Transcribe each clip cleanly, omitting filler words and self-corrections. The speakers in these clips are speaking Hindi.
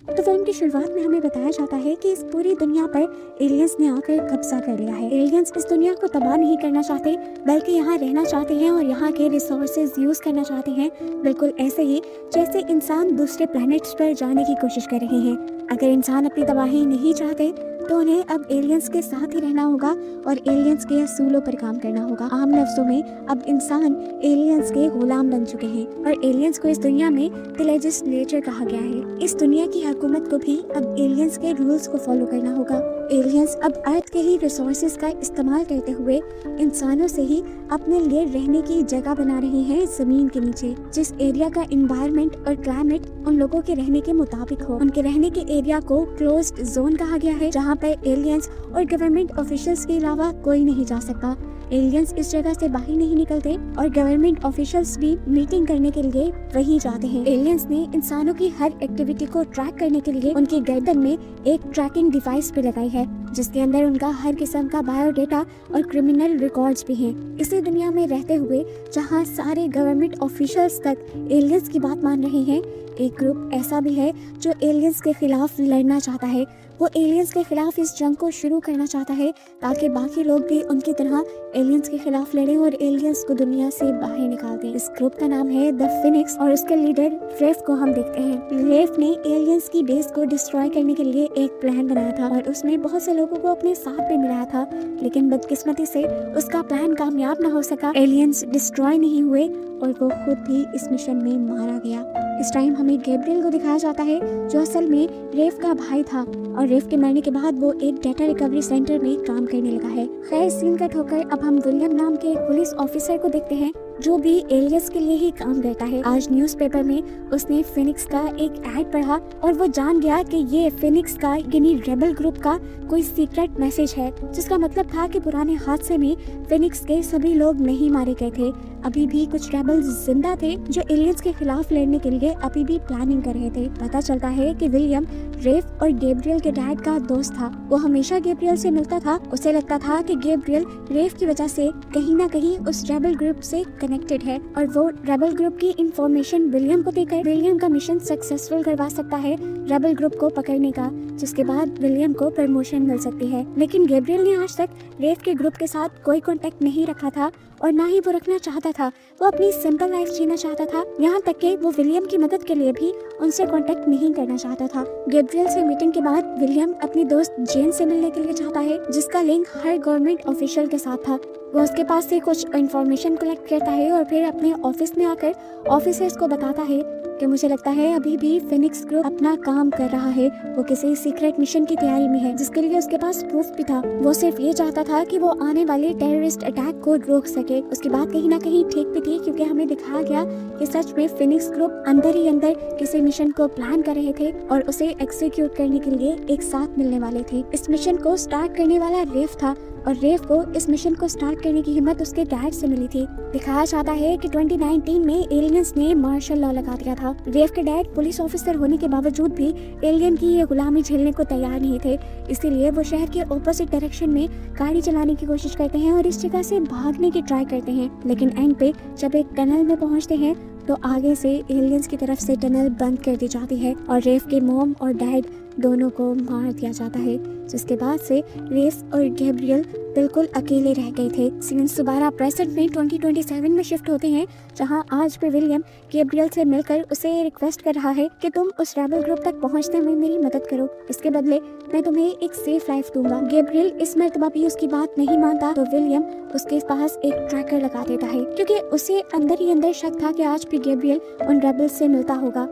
तो फिल्म की शुरुआत में हमें बताया जाता है कि इस पूरी दुनिया पर एलियंस ने आकर कब्जा कर लिया है। एलियंस इस दुनिया को तबाह नहीं करना चाहते, बल्कि यहाँ रहना चाहते हैं और यहाँ के रिसोर्सेज यूज करना चाहते हैं, बिल्कुल ऐसे ही जैसे इंसान दूसरे प्लैनेट्स पर जाने की कोशिश कर रहे हैं। अगर इंसान अपनी तबाही नहीं चाहते तो उन्हें अब एलियंस के साथ ही रहना होगा और एलियंस के असूलों पर काम करना होगा। आम लफ्जों में अब इंसान एलियंस के गुलाम बन चुके हैं और एलियंस को इस दुनिया में द लेजिस्लेचर कहा गया है। इस दुनिया की हुकूमत को भी अब एलियंस के रूल्स को फॉलो करना होगा। एलियंस अब अर्थ के ही रिसोर्सेज का इस्तेमाल करते हुए इंसानों से ही अपने लिए रहने की जगह बना रहे हैं जमीन के नीचे, जिस एरिया का एनवायरनमेंट और क्लाइमेट उन लोगों के रहने के मुताबिक हो। उनके रहने के एरिया को क्लोज्ड जोन कहा गया है, जहाँ पर एलियंस और गवर्नमेंट ऑफिशियल्स के अलावा कोई नहीं जा सकता। एलियंस इस जगह से बाहर नहीं निकलते और गवर्नमेंट ऑफिशियल्स भी मीटिंग करने के लिए वहीं जाते हैं। एलियंस ने इंसानों की हर एक्टिविटी को ट्रैक करने के लिए उनकी गर्दन में एक ट्रैकिंग डिवाइस भी लगाई है, जिसके अंदर उनका हर किस्म का बायोडेटा और क्रिमिनल रिकॉर्ड्स भी हैं। इसी दुनिया में रहते हुए जहां सारे गवर्नमेंट ऑफिशियल्स तक एलियंस की बात मान रहे हैं, एक ग्रुप ऐसा भी है जो एलियंस के खिलाफ लड़ना चाहता है। वो एलियंस के खिलाफ इस जंग को शुरू करना चाहता है ताकि बाकी लोग भी उनकी तरह एलियंस के खिलाफ लड़ें और एलियंस को दुनिया से बाहर निकाल दें। इस ग्रुप का नाम है द फिनिक्स और उसके लीडर रेफ को हम देखते हैं। रेफ ने एलियंस की बेस को डिस्ट्रॉय करने के लिए एक प्लान बनाया था और उसमें बहुत से लोगों को अपने साथ भी मिलाया था, लेकिन बदकिस्मती से उसका प्लान कामयाब न हो सका। एलियंस डिस्ट्रॉय नहीं हुए और वो खुद भी इस मिशन में मारा गया। इस टाइम हमें गैब्रियल को दिखाया जाता है, जो असल में रेफ का भाई था और रेफ के मरने के बाद वो एक डेटा रिकवरी सेंटर में काम करने लगा है। खैर, सीन कट होकर अब हम विलियम नाम के एक पुलिस ऑफिसर को देखते हैं जो भी एलियंस के लिए ही काम करता है। आज न्यूज़पेपर में उसने फिनिक्स का एक ऐड पढ़ा और वो जान गया कि ये फिनिक्स का यानी रेबल ग्रुप का कोई सीक्रेट मैसेज है, जिसका मतलब था कि पुराने हादसे में फिनिक्स के सभी लोग नहीं मारे गए थे। अभी भी कुछ रेबल्स जिंदा थे जो एलियंस के खिलाफ लड़ने के लिए अभी भी प्लानिंग कर रहे थे। पता चलता है कि विलियम रेफ और गैब्रियल के डैड का दोस्त था। वो हमेशा गैब्रियल से मिलता था। उसे लगता था कि गैब्रियल रेफ की वजह से कहीं ना कहीं उस रेबल ग्रुप से कनेक्टेड है और वो रेबल ग्रुप की इंफॉर्मेशन विलियम को देकर विलियम का मिशन सक्सेसफुल करवा सकता है रेबल ग्रुप को पकड़ने का, जिसके बाद विलियम को प्रमोशन मिल सकती है। लेकिन गैब्रियल ने आज तक रेफ के ग्रुप के साथ कोई कांटेक्ट नहीं रखा था और ना ही वो रखना चाहता था। वो अपनी सिंपल लाइफ जीना चाहता था, यहाँ तक कि वो विलियम की मदद के लिए भी उनसे कांटेक्ट नहीं करना चाहता था। गैब्रियल से मीटिंग के बाद विलियम अपनी दोस्त जेन से मिलने के लिए चाहता है, जिसका लिंक हर गवर्नमेंट ऑफिशियल के साथ था। वो उसके पास से कुछ इंफॉर्मेशन कलेक्ट करता है और फिर अपने ऑफिस में आकर ऑफिसर्स को बताता है कि मुझे लगता है अभी भी फिनिक्स ग्रुप अपना काम कर रहा है। वो किसी सीक्रेट मिशन की तैयारी में है, जिसके लिए उसके पास प्रूफ भी था। वो सिर्फ ये चाहता था कि वो आने वाले टेररिस्ट अटैक को रोक सके। उसकी बात कहीं ना कहीं ठीक भी थी, क्योंकि हमें दिखाया गया कि सच में फिनिक्स ग्रुप अंदर ही अंदर किसी मिशन को प्लान कर रहे थे और उसे एक्सिक्यूट करने के लिए एक साथ मिलने वाले थे। इस मिशन को स्टार्ट करने वाला रेफ था और रेफ को इस मिशन को स्टार्ट करने की हिम्मत उसके डैड से मिली थी। दिखाया जाता है कि 2019 में एलियंस ने मार्शल लॉ लगा दिया था। रेफ के डैड पुलिस ऑफिसर होने के बावजूद भी एलियन की ये गुलामी झेलने को तैयार नहीं थे, इसीलिए वो शहर के ऑपोजिट डायरेक्शन में गाड़ी चलाने की कोशिश करते हैं और इस जगह से भागने की ट्राई करते हैं। लेकिन एंड पे जब एक टनल में पहुंचते हैं तो आगे से एलियंस की तरफ से टनल बंद कर दी जाती है और रेफ के मॉम और डैड दोनों को मार दिया जाता है, जिसके बाद से रेफ और गैब्रियल बिल्कुल अकेले रह गए थे। सीन्स दोबारा प्रेजेंट में 2027 में शिफ्ट होते हैं, जहां आज भी विलियम गैब्रियल से मिलकर उसे रिक्वेस्ट कर रहा है कि तुम उस रेबल ग्रुप तक पहुंचने में मेरी मदद करो, इसके बदले मैं तुम्हें एक सेफ लाइफ दूंगा। गैब्रियल इस मर्तबा भी उसकी बात नहीं मानता तो विलियम उसके पास एक ट्रैकर लगा देता है, क्योंकि उसे अंदर ही अंदर शक था कि आज भी गैब्रियल उन रेबल्स से मिलता होगा।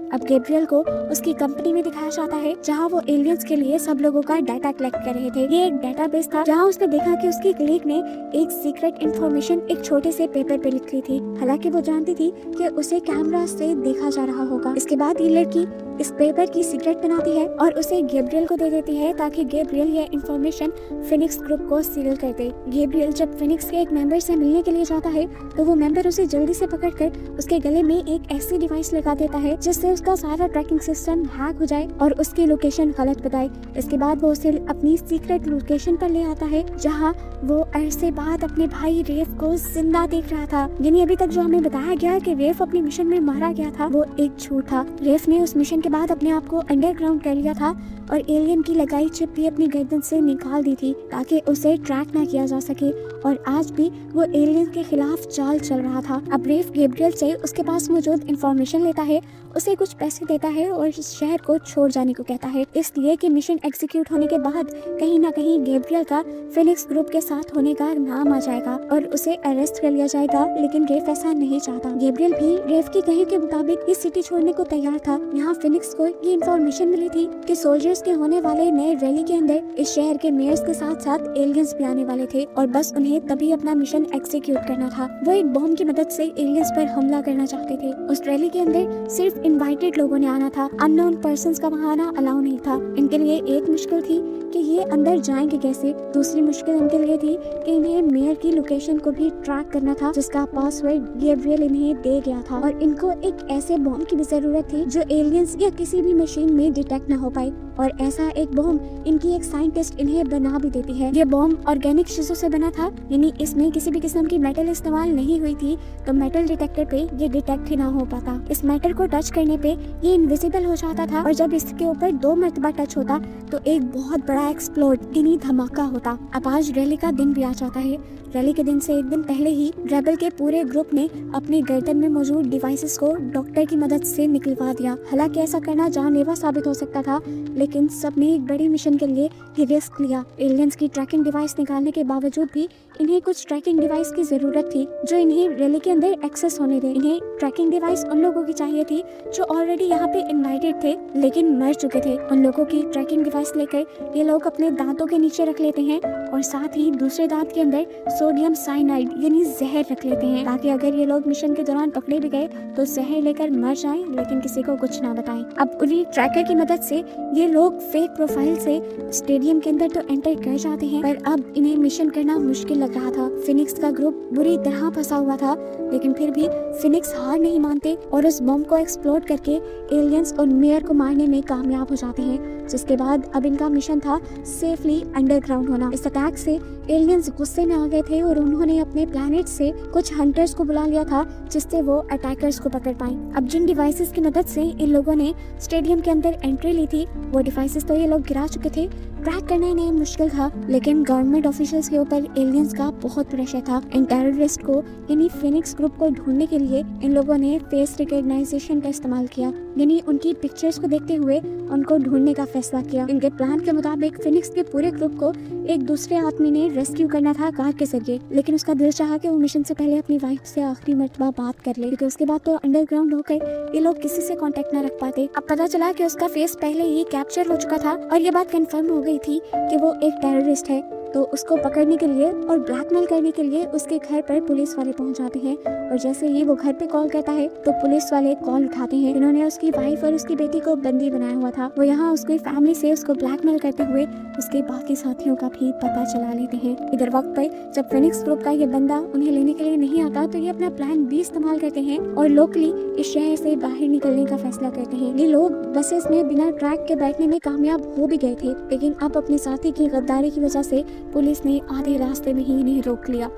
अब गैब्रियल को उसकी कंपनी में दिखाया जाता है, जहां वो एलियंस के लिए सब लोगों का डाटा कलेक्ट कर रहे थे। ये एक डाटाबेस था जहां उसने देखा कि उसकी कलीग ने एक सीक्रेट इंफॉर्मेशन एक छोटे से पेपर पे लिख ली थी। हालांकि वो जानती थी कि उसे कैमरा से देखा जा रहा होगा। इसके बाद ये लड़की इस पेपर की सीक्रेट बनाती है और उसे गैब्रियल को दे देती है ताकि गैब्रियल यह इंफॉर्मेशन फिनिक्स ग्रुप को सील कर दे। गैब्रियल जब फिनिक्स के एक मेंबर से मिलने के लिए जाता है तो वो मेंबर उसे जल्दी से पकड़कर उसके गले में एक ऐसी डिवाइस लगा देता है जिससे उसका सारा ट्रैकिंग सिस्टम हैक हो जाए और उसकी लोकेशन गलत बताए। इसके बाद वो उसे अपनी सीक्रेट लोकेशन पर ले आता है जहाँ वो अरसे बाद अपने भाई रेफ को जिंदा देख रहा था। यानी अभी तक जो हमें बताया गया कि रेफ अपने मिशन में मारा गया था वो एक झूठ था। रेफ ने उस मिशन के बाद अपने आप को अंडरग्राउंड कर लिया था और एलियन की लगाई चिप भी अपनी गर्दन से निकाल दी थी ताकि उसे ट्रैक ना किया जा सके और आज भी वो एलियन के खिलाफ चाल चल रहा था। अब रेफ गैब्रियल से उसके पास मौजूद इंफॉर्मेशन लेता है, उसे कुछ पैसे देता है और शहर को छोड़ जाने को कहता है, इसलिए कि मिशन एग्जीक्यूट होने के बाद कहीं ना कहीं गैब्रियल का फिनिक्स ग्रुप के साथ होने का नाम आ जाएगा और उसे अरेस्ट कर लिया जाएगा। लेकिन रेफ ऐसा नहीं चाहता। गैब्रियल भी रेफ की कहे के मुताबिक इस सिटी छोड़ने को तैयार था। यहाँ फिनिक्स को ये इन्फॉर्मेशन मिली थी कि सोल्जर्स के होने वाले नए रैली के अंदर इस शहर के मेयर्स के साथ साथ एलियंस भी आने वाले थे और बस उन्हें तभी अपना मिशन एग्जीक्यूट करना था। वो एक बॉम्ब की मदद से एलियंस पर हमला करना चाहते थे। उस रैली के अंदर सिर्फ इनवाइटेड लोगों ने आना था, अननोन पर्संस का वहां आना अलाउ नहीं था। इनके लिए एक मुश्किल थी कि ये अंदर जाएंगे कैसे। दूसरी मुश्किल इनके लिए थी कि इन्हें मेयर की लोकेशन को भी ट्रैक करना था जिसका पासवर्ड गैब्रियल इन्हें दे गया था और इनको एक ऐसे बॉम्ब की भी जरूरत थी जो एलियंस या किसी भी मशीन में डिटेक्ट न हो पाए और ऐसा एक बॉम्ब इनकी एक साइंटिस्ट इन्हें बना भी देती है। ये बॉम्ब ऑर्गेनिक चीजों से बना था, यानी इसमें किसी भी किस्म की मेटल इस्तेमाल नहीं हुई थी, तो मेटल डिटेक्टर पे ये डिटेक्ट ही ना हो पाता। इस मेटल को टच करने पे ये इनविजिबल हो जाता था और जब इसके ऊपर 2 मरतबा टच होता तो एक बहुत बड़ा एक्सप्लोड यानी धमाका होता। अब आज रैली का दिन भी आ जाता है। रैली के दिन से एक दिन पहले ही रेबल के पूरे ग्रुप ने अपनी गर्दन में मौजूद डिवाइसेस को डॉक्टर की मदद से निकलवा दिया। हालांकि ऐसा करना जानलेवा साबित हो सकता था, लेकिन सबने एक बड़ी मिशन के लिए ये रिस्क लिया। एलियंस की ट्रैकिंग डिवाइस निकालने के बावजूद भी इन्हें कुछ ट्रैकिंग डिवाइस की जरूरत थी जो इन्हें रैली के अंदर एक्सेस होने दे। इन्हें ट्रैकिंग डिवाइस उन लोगों की चाहिए थी जो ऑलरेडी यहाँ पे इनवाइटेड थे लेकिन मर चुके थे। उन लोगों की ट्रैकिंग डिवाइस लेकर ये लोग अपने दांतों के नीचे रख लेते हैं और साथ ही दूसरे दांत के अंदर सोडियम साइनाइड यानी जहर रख लेते हैं ताकि अगर ये लोग मिशन के दौरान पकड़े भी गए तो जहर लेकर मर जाएं लेकिन किसी को कुछ ना बताएं। अब उन्हीं ट्रैकर की मदद से ये लोग फेक प्रोफाइल से स्टेडियम के अंदर तो एंटर कर जाते हैं, पर अब इन्हें मिशन करना मुश्किल लग रहा था। फिनिक्स का ग्रुप बुरी तरह फंसा हुआ था, लेकिन फिर भी फिनिक्स हार नहीं मानते और उस बम को एक्सप्लोड करके एलियंस और मेयर को मारने में कामयाब हो जाते हैं, जिसके बाद अब इनका मिशन था सेफली अंडरग्राउंड होना। इस अटैक से एलियंस गुस्से में आ गए थे और उन्होंने अपने प्लैनेट से कुछ हंटर्स को बुला लिया था जिससे वो अटैकर्स को पकड़ पाए। अब जिन डिवाइसेस की मदद से इन लोगों ने स्टेडियम के अंदर एंट्री ली थी वो डिवाइसेस तो ये लोग गिरा चुके थे। ट्रैक करना इन्हें मुश्किल था, लेकिन गवर्नमेंट ऑफिशियल्स के ऊपर एलियंस का बहुत प्रेशर था। इन टेररिस्ट को यानी फिनिक्स ग्रुप को ढूंढने के लिए इन लोगों ने फेस रिकॉग्नाइजेशन का इस्तेमाल किया, यानी उनकी पिक्चर्स को देखते हुए उनको ढूंढने का फैसला किया। इनके प्लान के मुताबिक फिनिक्स के पूरे ग्रुप को एक दूसरे आदमी ने रेस्क्यू करना था कार के जरिए, लेकिन उसका दिल चाहा कि वो मिशन से पहले अपनी वाइफ से आखिरी मर्तबा बात कर ले, क्योंकि उसके बाद तो अंडरग्राउंड होकर ये लोग किसी से कांटेक्ट ना रख पाते। अब पता चला कि उसका फेस पहले ही कैप्चर हो चुका था और ये बात कंफर्म हो गई थी कि वो एक टेररिस्ट है, तो उसको पकड़ने के लिए और ब्लैकमेल करने के लिए उसके घर पर पुलिस वाले पहुंच जाते हैं और जैसे ही वो घर पे कॉल करता है तो पुलिस वाले कॉल उठाते हैं। इन्होंने उसकी वाइफ और उसकी बेटी को बंदी बनाया हुआ था। वो यहाँ उसकी फैमिली से उसको ब्लैकमेल करते हुए उसके बाकी साथियों का भी पता चला लेते हैं। इधर वक्त पर जब फिनिक्स ग्रुप का ये बंदा उन्हें लेने के लिए नहीं आता तो ये अपना प्लान बी इस्तेमाल करते हैं और लोकली इस शहर से बाहर निकलने का फैसला करते हैं। ये लोग बसेस में बिना ट्रैक के बैठने में कामयाब हो भी गए थे, लेकिन अब अपने साथी की गद्दारी की वजह से पुलिस ने आधे रास्ते में ही इन्हें रोक लिया।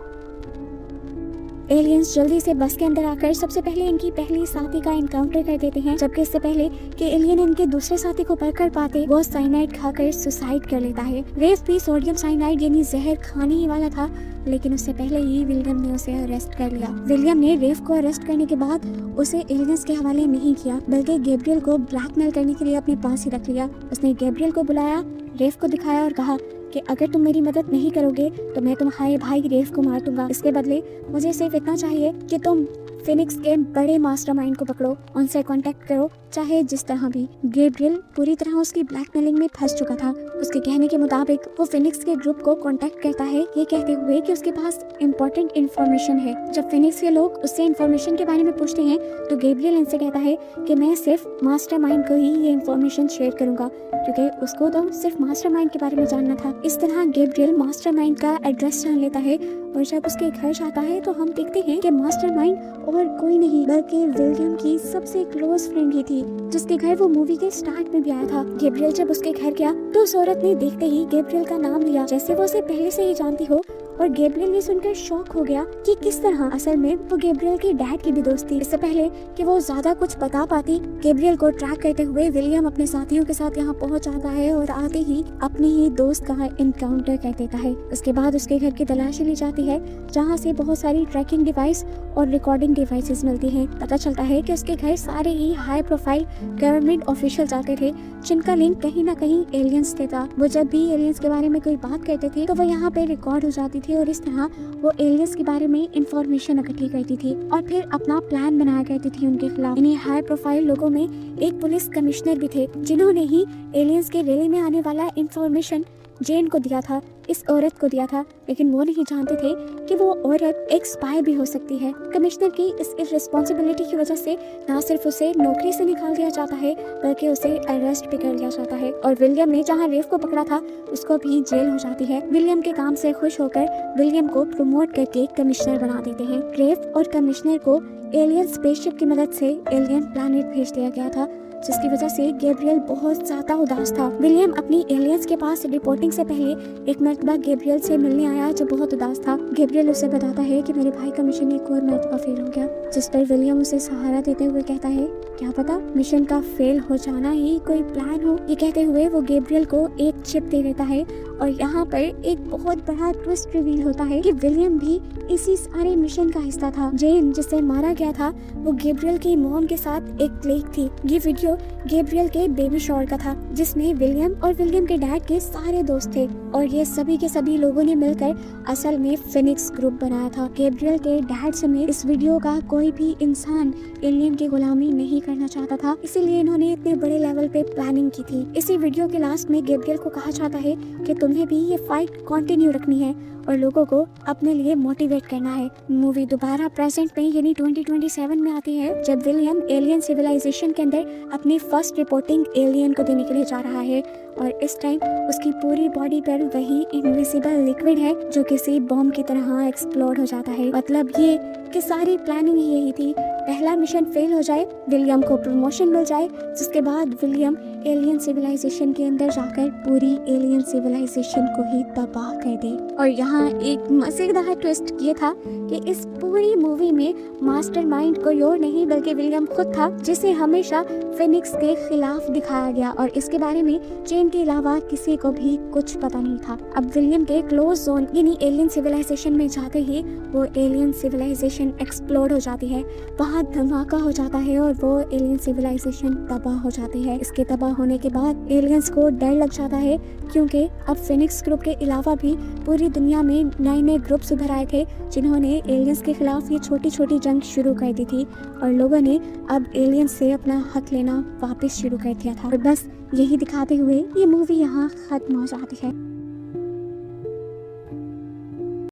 एलियंस जल्दी से बस के अंदर आकर सबसे पहले इनकी पहली साथी का एनकाउंटर कर देते हैं, जबकि इससे पहले कि एलियन इनके दूसरे साथी को पकड़ पाते वो साइनाइड खाकर सुसाइड कर लेता है। रेफ भी सोडियम साइनाइड यानी जहर खाने ही वाला था, लेकिन उससे पहले ही विलियम ने उसे अरेस्ट कर लिया। विलियम ने रेफ को अरेस्ट करने के बाद उसे एलियंस के हवाले नहीं किया, बल्कि गैब्रियल को ब्लैकमेल करने के लिए अपने पास ही रख लिया। उसने गैब्रियल को बुलाया, रेफ को दिखाया और कहा कि अगर तुम मेरी मदद नहीं करोगे तो मैं तुम्हारे भाई रेफ को मार दूंगा। इसके बदले मुझे सिर्फ इतना चाहिए कि तुम फिनिक्स के बड़े मास्टरमाइंड को पकड़ो, उनसे कांटेक्ट करो, चाहे जिस तरह भी। गैब्रियल पूरी तरह उसकी ब्लैकमेलिंग में फंस चुका था। उसके कहने के मुताबिक वो फिनिक्स के ग्रुप को कांटेक्ट करता है, ये कहते हुए कि उसके पास इंपॉर्टेंट इन्फॉर्मेशन है। जब फिनिक्स के लोग उससे इन्फॉर्मेशन के बारे में पूछते हैं तो गैब्रियल इनसे कहता है कि मैं सिर्फ मास्टरमाइंड को ही ये इन्फॉर्मेशन शेयर करूंगा, क्योंकि उसको तो सिर्फ मास्टरमाइंड के बारे में जानना था। इस तरह गैब्रियल मास्टरमाइंड का एड्रेस जान लेता है और जब उसके घर जाता है तो हम देखते हैं कि मास्टरमाइंड और कोई नहीं बल्कि विलियम की सबसे क्लोज फ्रेंड ही थी, जिसके घर वो मूवी के स्टार्ट में भी आया था। गैब्रियल जब उसके घर गया तो उस औरत ने देखते ही गैब्रियल का नाम लिया, जैसे वो उसे पहले से ही जानती हो, और गैब्रियल ने सुनकर शॉक हो गया कि किस तरह। असल में वो गैब्रियल के डैड की भी दोस्त थी। इससे पहले कि वो ज्यादा कुछ बता पाती, गैब्रियल को ट्रैक करते हुए विलियम अपने साथियों के साथ यहाँ पहुँच जाता है और आते ही अपनी ही दोस्त का इनकाउंटर कर देता है। उसके बाद उसके घर की तलाशी ली जाती है, जहाँ से बहुत सारी ट्रैकिंग डिवाइस और रिकॉर्डिंग डिवाइसेस मिलती हैं। पता चलता है कि उसके घर सारे ही हाई प्रोफाइल गवर्नमेंट ऑफिशियल जाते थे, जिनका लिंक कहीं ना कहीं एलियंस से था। वो जब भी एलियंस के बारे में कोई बात करते थे तो वो यहाँ पे रिकॉर्ड हो जाती थी और इस तरह वो एलियंस के बारे में इंफॉर्मेशन इकट्ठी करती थी और फिर अपना प्लान बनाया करती थी उनके खिलाफ। इन्हीं हाई प्रोफाइल लोगों में एक पुलिस कमिश्नर भी थे, जिन्होंने ही एलियंस के रैली में आने वाला इंफॉर्मेशन जेन को दिया था, इस औरत को दिया था, लेकिन वो नहीं जानते थे कि वो औरत एक स्पाई भी हो सकती है। कमिश्नर की इस इर्रेस्पॉन्सिबिलिटी की वजह से ना सिर्फ उसे नौकरी से निकाल दिया जाता है बल्कि उसे अरेस्ट भी कर लिया जाता है और विलियम ने जहां रेफ को पकड़ा था उसको भी जेल हो जाती है। विलियम के काम से खुश होकर विलियम को प्रमोट करके कमिश्नर बना देते हैं। रेफ और कमिश्नर को एलियन स्पेसशिप की मदद से एलियन प्लैनेट भेज दिया गया था, जिसकी वजह से गैब्रियल बहुत ज्यादा उदास था। विलियम अपनी एलियंस के पास रिपोर्टिंग से पहले एक मर्तबा गैब्रियल से मिलने आया जो बहुत उदास था। गैब्रियल उसे बताता है कि मेरे भाई का मिशन एक और मर्तबा फेल हो गया, जिस पर विलियम उसे सहारा देते हुए कहता है क्या पता मिशन का फेल हो जाना ही कोई प्लान हो। ये कहते हुए वो गैब्रियल को एक चिप दे देता है और यहाँ पर एक बहुत बड़ा ट्विस्ट रिवील होता है कि विलियम भी इसी सारे मिशन का हिस्सा था। जेन जिसे मारा गया था वो गैब्रियल की मॉम के साथ एक क्लिक थी। ये वीडियो गैब्रियल के बेबी शॉवर का था, जिसमें विलियम और विलियम के डैड के सारे दोस्त थे और ये सभी के सभी लोगों ने मिलकर असल में फिनिक्स ग्रुप बनाया था। गैब्रियल के डैड समेत इस वीडियो का कोई भी इंसान एलियन की गुलामी नहीं करना चाहता था, इसीलिए इन्होंने इतने बड़े लेवल पे प्लानिंग की थी। इसी वीडियो के लास्ट में गैब्रियल को कहा जाता है कि तुम्हें भी ये फाइट कंटिन्यू रखनी है और लोगों को अपने लिए मोटिवेट करना है। मूवी दोबारा प्रेजेंट में यानी 2027 में आती है, जब विलियम एलियन सिविलाइजेशन के अंदर अपनी फर्स्ट रिपोर्टिंग एलियन को देने के लिए जा रहा है और इस टाइम उसकी पूरी बॉडी पर वही इनविजिबल लिक्विड है जो किसी बॉम्ब की तरह एक्सप्लोड हो जाता है। मतलब ये कि सारी प्लानिंग ही यही थी, पहला मिशन फेल हो जाए, विलियम को प्रमोशन मिल जाए, जिसके बाद विलियम एलियन सिविलाइजेशन के अंदर जाकर पूरी एलियन सिविलाइजेशन को ही तबाह कर दे। और यहाँ एक मजेदार ट्विस्ट ये था कि इस पूरी मूवी में मास्टरमाइंड कोई और नहीं बल्कि विलियम खुद था, जिसे हमेशा फिनिक्स के खिलाफ दिखाया गया और इसके बारे में चेन के अलावा किसी को भी कुछ पता नहीं था। अब विलियम के क्लोज जोन यानी एलियन सिविलाइजेशन में जाते ही वो एलियन सिविलाइजेशन एक्सप्लोड हो जाती है, वहाँ धमाका हो जाता है और वो एलियन सिविलाइजेशन तबाह हो जाती है। इसके तबाह होने के बाद एलियंस को डर लग जाता है, क्योंकि अब फिनिक्स ग्रुप के अलावा भी पूरी दुनिया में नए नए ग्रुप्स उभर आए थे जिन्होंने एलियंस के खिलाफ ये छोटी छोटी जंग शुरू कर दी थी और लोगों ने अब एलियंस से अपना हक लेना वापस शुरू कर दिया था। और बस यही दिखाते हुए ये मूवी यहाँ खत्म हो जाती है।